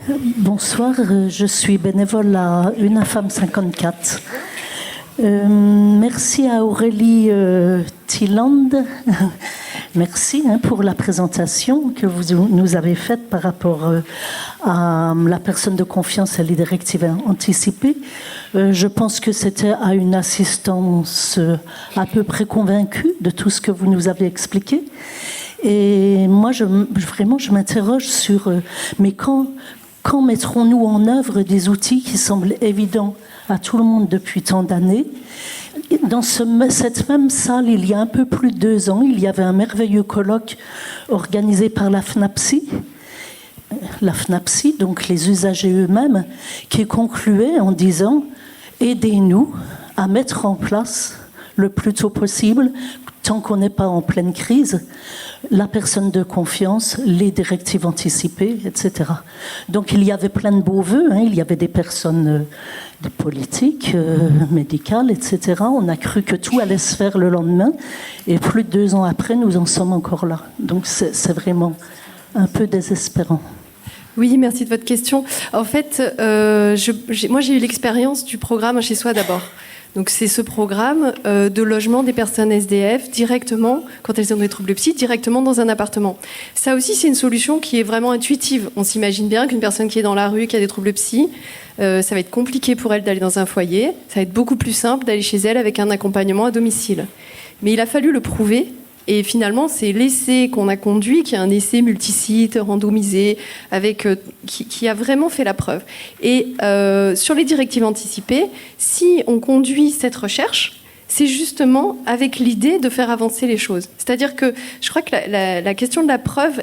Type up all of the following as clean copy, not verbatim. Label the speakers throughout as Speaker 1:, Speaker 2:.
Speaker 1: Bonsoir, je suis bénévole à UNAFAM 54. Merci à Aurélie Thiland. Merci pour la présentation que vous nous avez faite par rapport à la personne de confiance et les directives anticipées. Je pense que c'était à une assistance à peu près convaincue de tout ce que vous nous avez expliqué. Et moi, je m'interroge sur mais quand mettrons-nous en œuvre des outils qui semblent évidents à tout le monde depuis tant d'années? Dans cette même salle, il y a un peu plus de 2 ans, il y avait un merveilleux colloque organisé par la FNAPSI, donc les usagers eux-mêmes, qui concluait en disant « Aidez-nous à mettre en place le plus tôt possible, tant qu'on n'est pas en pleine crise, la personne de confiance, les directives anticipées, etc. » Donc il y avait plein de beaux vœux, il y avait des personnes des politiques, médicales, etc. On a cru que tout allait se faire le lendemain, et plus de 2 ans après, nous en sommes encore là. Donc c'est vraiment un peu désespérant.
Speaker 2: Oui, merci de votre question. En fait, moi j'ai eu l'expérience du programme Chez Soi d'abord. Donc c'est ce programme de logement des personnes SDF directement, quand elles ont des troubles psy, directement dans un appartement. Ça aussi, c'est une solution qui est vraiment intuitive. On s'imagine bien qu'une personne qui est dans la rue, qui a des troubles psy, ça va être compliqué pour elle d'aller dans un foyer. Ça va être beaucoup plus simple d'aller chez elle avec un accompagnement à domicile. Mais il a fallu le prouver. Et finalement, c'est l'essai qu'on a conduit, qui est un essai multisite, randomisé, qui a vraiment fait la preuve. Et sur les directives anticipées, si on conduit cette recherche, c'est justement avec l'idée de faire avancer les choses. C'est-à-dire que je crois que la question de la preuve,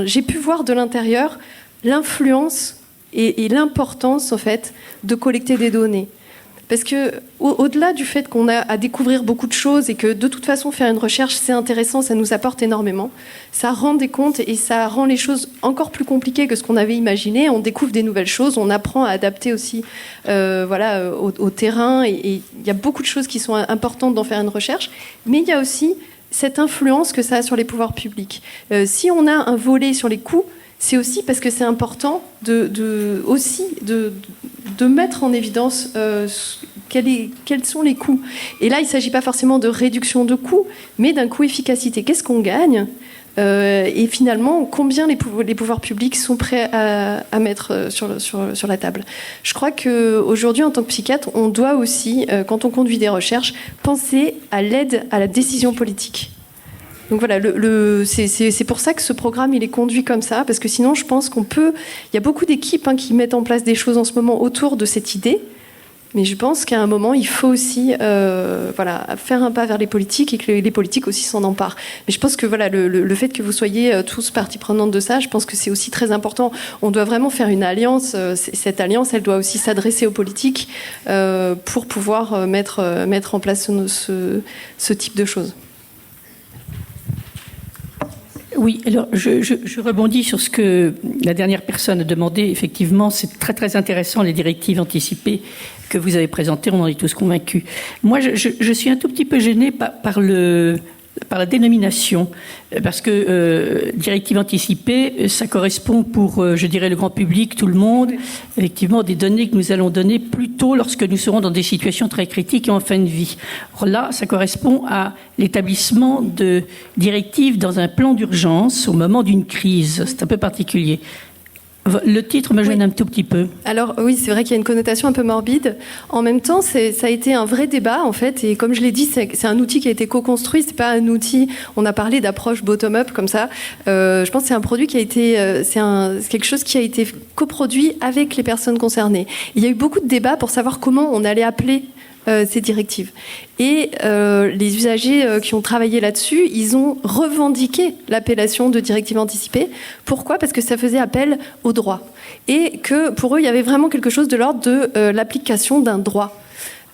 Speaker 2: j'ai pu voir de l'intérieur l'influence et l'importance, en fait, de collecter des données. Parce que, au-delà du fait qu'on a à découvrir beaucoup de choses et que de toute façon faire une recherche c'est intéressant, ça nous apporte énormément, ça rend des comptes et ça rend les choses encore plus compliquées que ce qu'on avait imaginé. On découvre des nouvelles choses, on apprend à adapter aussi au terrain et il y a beaucoup de choses qui sont importantes d'en faire une recherche, mais il y a aussi cette influence que ça a sur les pouvoirs publics. Si on a un volet sur les coûts, c'est aussi parce que c'est important de mettre en évidence quels sont les coûts. Et là, il ne s'agit pas forcément de réduction de coûts, mais d'un coût efficacité. Qu'est-ce qu'on gagne ? Et finalement, combien les pouvoirs publics sont prêts à mettre sur la table. Je crois qu'aujourd'hui, en tant que psychiatre, on doit aussi, quand on conduit des recherches, penser à l'aide à la décision politique. Donc voilà, c'est pour ça que ce programme il est conduit comme ça, parce que sinon je pense il y a beaucoup d'équipes qui mettent en place des choses en ce moment autour de cette idée, mais je pense qu'à un moment il faut aussi faire un pas vers les politiques et que les politiques aussi s'en emparent. Mais je pense que le fait que vous soyez tous partie prenante de ça, je pense que c'est aussi très important. On doit vraiment faire une alliance. Cette alliance, elle doit aussi s'adresser aux politiques pour pouvoir mettre en place ce type de choses.
Speaker 3: Oui, alors je rebondis sur ce que la dernière personne a demandé. Effectivement, c'est très très intéressant les directives anticipées que vous avez présentées, on en est tous convaincus. Moi, je suis un tout petit peu gênée par la dénomination, parce que directive anticipée, ça correspond pour, je dirais, le grand public, tout le monde, effectivement, des données que nous allons donner plus tôt lorsque nous serons dans des situations très critiques et en fin de vie. Or là, ça correspond à l'établissement de directives dans un plan d'urgence au moment d'une crise. C'est un peu particulier. Le titre me gêne un tout petit peu.
Speaker 2: Alors oui, c'est vrai qu'il y a une connotation un peu morbide. En même temps, ça a été un vrai débat en fait. Et comme je l'ai dit, c'est un outil qui a été co-construit. C'est pas un outil. On a parlé d'approche bottom-up comme ça. Je pense que c'est un produit qui a été, c'est quelque chose qui a été coproduit avec les personnes concernées. Il y a eu beaucoup de débats pour savoir comment on allait appeler ces directives. Et les usagers qui ont travaillé là-dessus, ils ont revendiqué l'appellation de directive anticipée. Pourquoi ? Parce que ça faisait appel au droit. Et que pour eux, il y avait vraiment quelque chose de l'ordre de l'application d'un droit.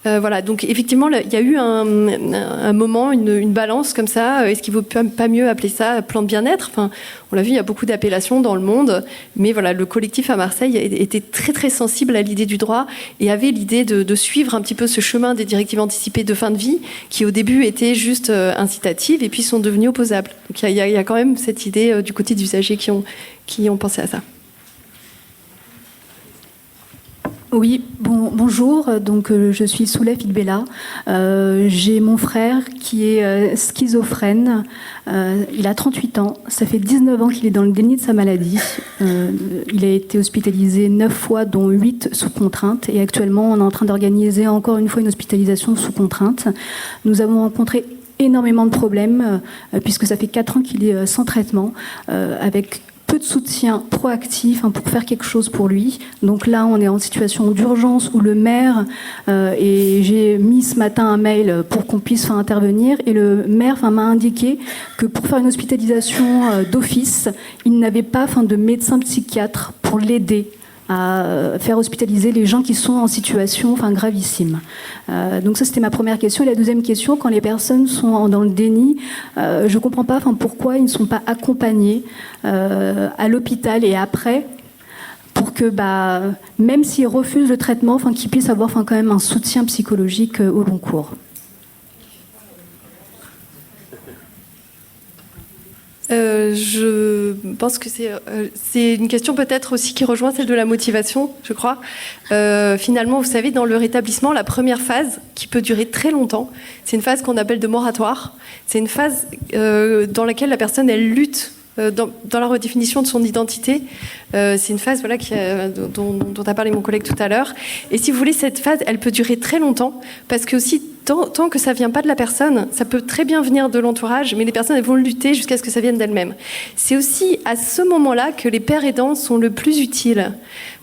Speaker 2: Voilà, donc effectivement, il y a eu un moment, une balance comme ça. Est-ce qu'il ne vaut pas mieux appeler ça plan de bien-être ? Enfin, on l'a vu, il y a beaucoup d'appellations dans le monde, mais voilà, le collectif à Marseille était très très sensible à l'idée du droit et avait l'idée de suivre un petit peu ce chemin des directives anticipées de fin de vie, qui au début étaient juste incitatives et puis sont devenues opposables. Donc il y a quand même cette idée du côté des usagers qui ont pensé à ça.
Speaker 4: Oui, bonjour. Donc, je suis Souley Fidbella. J'ai mon frère qui est schizophrène. Il a 38 ans. Ça fait 19 ans qu'il est dans le déni de sa maladie. Il a été hospitalisé 9 fois, dont 8 sous contrainte. Et actuellement, on est en train d'organiser encore une fois une hospitalisation sous contrainte. Nous avons rencontré énormément de problèmes, puisque ça fait 4 ans qu'il est sans traitement, avec peu de soutien proactif pour faire quelque chose pour lui. Donc là, on est en situation d'urgence où le maire, et j'ai mis ce matin un mail pour qu'on puisse intervenir, et le maire m'a indiqué que pour faire une hospitalisation d'office, il n'avait pas de médecin psychiatre pour l'aider à faire hospitaliser les gens qui sont en situation gravissime. Donc ça, c'était ma première question. Et la deuxième question, quand les personnes sont dans le déni, je ne comprends pas pourquoi ils ne sont pas accompagnés à l'hôpital et après, pour que même s'ils refusent le traitement, qu'ils puissent avoir quand même un soutien psychologique au long cours.
Speaker 2: Je pense que c'est une question peut-être aussi qui rejoint celle de la motivation, je crois. Finalement, vous savez, dans le rétablissement, la première phase, qui peut durer très longtemps, c'est une phase qu'on appelle de moratoire. C'est une phase dans laquelle la personne, elle lutte dans la redéfinition de son identité. C'est une phase dont a parlé mon collègue tout à l'heure. Et si vous voulez, cette phase, elle peut durer très longtemps, parce que aussi, tant que ça ne vient pas de la personne, ça peut très bien venir de l'entourage, mais les personnes, elles vont lutter jusqu'à ce que ça vienne d'elles-mêmes. C'est aussi à ce moment-là que les pairs aidants sont le plus utiles,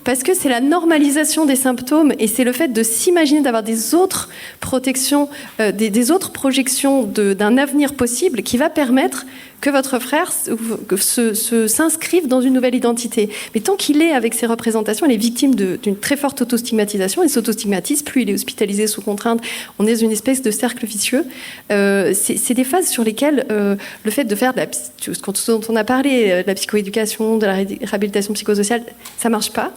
Speaker 2: parce que c'est la normalisation des symptômes et c'est le fait de s'imaginer d'avoir des autres protections, des autres projections d'un avenir possible qui va permettre que votre frère s'inscrive dans une nouvelle identité. Mais tant qu'il est avec ces représentations, il est victime d'une très forte autostigmatisation. Il s'autostigmatise, plus il est hospitalisé sous contrainte. On est dans une espèce de cercle vicieux. C'est des phases sur lesquelles le fait de faire ce dont on a parlé, de la psychoéducation, de la réhabilitation psychosociale, ça marche pas.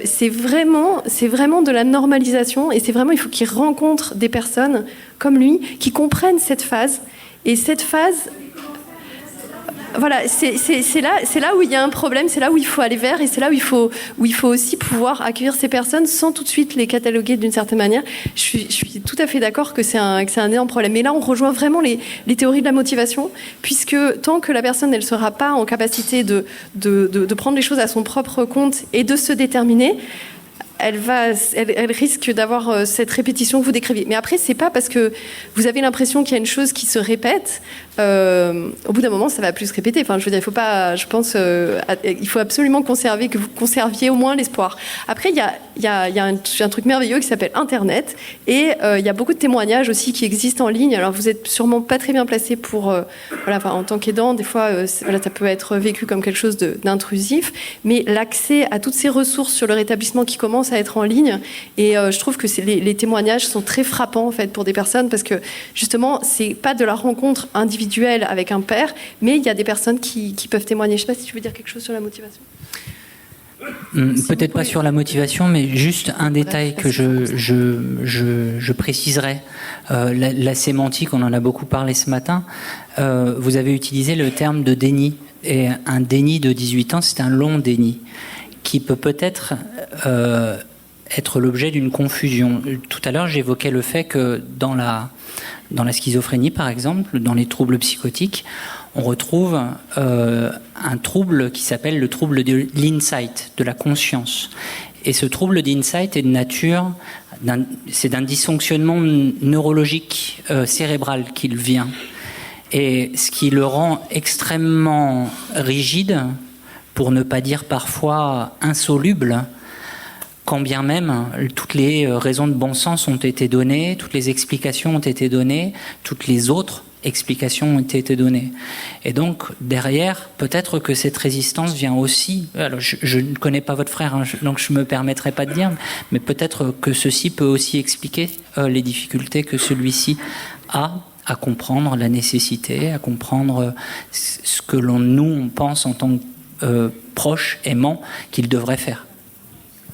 Speaker 2: C'est vraiment de la normalisation et c'est vraiment, il faut qu'il rencontre des personnes comme lui qui comprennent cette phase. Et cette phase, voilà, c'est là où il y a un problème, c'est là où il faut aller vers et c'est là où il faut aussi pouvoir accueillir ces personnes sans tout de suite les cataloguer d'une certaine manière. Je suis tout à fait d'accord que c'est un énorme problème. Mais là, on rejoint vraiment les théories de la motivation, puisque tant que la personne, elle ne sera pas en capacité de prendre les choses à son propre compte et de se déterminer, elle risque d'avoir cette répétition que vous décrivez. Mais après, c'est pas parce que vous avez l'impression qu'il y a une chose qui se répète, au bout d'un moment, ça va plus se répéter. Enfin, je veux dire, il faut pas, je pense, il faut absolument que vous conserviez au moins l'espoir. Après, il y a un truc merveilleux qui s'appelle Internet, et il y a beaucoup de témoignages aussi qui existent en ligne. Alors, vous êtes sûrement pas très bien placé pour, en tant qu'aidant, des fois, ça peut être vécu comme quelque chose d'intrusif, mais l'accès à toutes ces ressources sur le rétablissement qui commence à être en ligne, et je trouve que les témoignages sont très frappants en fait pour des personnes, parce que justement, c'est pas de la rencontre individuelle avec un père, mais il y a des personnes qui peuvent témoigner. Je sais pas si tu veux dire quelque chose sur la motivation.
Speaker 5: Peut-être pas sur la motivation, mais juste un détail que je préciserai. La sémantique, on en a beaucoup parlé ce matin. Vous avez utilisé le terme de déni. Et un déni de 18 ans, c'est un long déni qui peut-être être l'objet d'une confusion. Tout à l'heure, j'évoquais le fait que dans la schizophrénie, par exemple, dans les troubles psychotiques, on retrouve un trouble qui s'appelle le trouble de l'insight, de la conscience. Et ce trouble d'insight est de nature, c'est d'un dysfonctionnement neurologique cérébral qu'il vient. Et ce qui le rend extrêmement rigide, pour ne pas dire parfois insoluble, quand bien même toutes les raisons de bon sens ont été données, toutes les explications ont été données, toutes les autres explications ont été données. Et donc, derrière, peut-être que cette résistance vient aussi... Alors, je ne connais pas votre frère, donc je ne me permettrai pas de dire, mais peut-être que ceci peut aussi expliquer les difficultés que celui-ci a à comprendre la nécessité, à comprendre ce que on pense en tant que proche, aimant, qu'il devrait faire.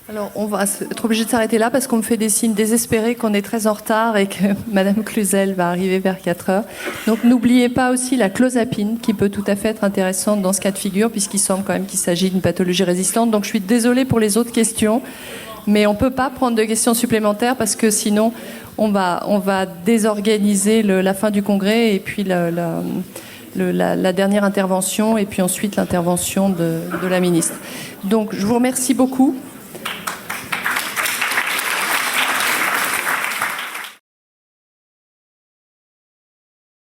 Speaker 6: Alors, on va être obligé de s'arrêter là parce qu'on me fait des signes désespérés qu'on est très en retard et que Madame Cluzel va arriver vers 4 heures. Donc, n'oubliez pas aussi la clozapine qui peut tout à fait être intéressante dans ce cas de figure puisqu'il semble quand même qu'il s'agit d'une pathologie résistante. Donc, je suis désolée pour les autres questions. Mais on ne peut pas prendre de questions supplémentaires parce que sinon, on va désorganiser la fin du congrès et puis la dernière intervention et puis ensuite l'intervention de la ministre. Donc, je vous remercie beaucoup.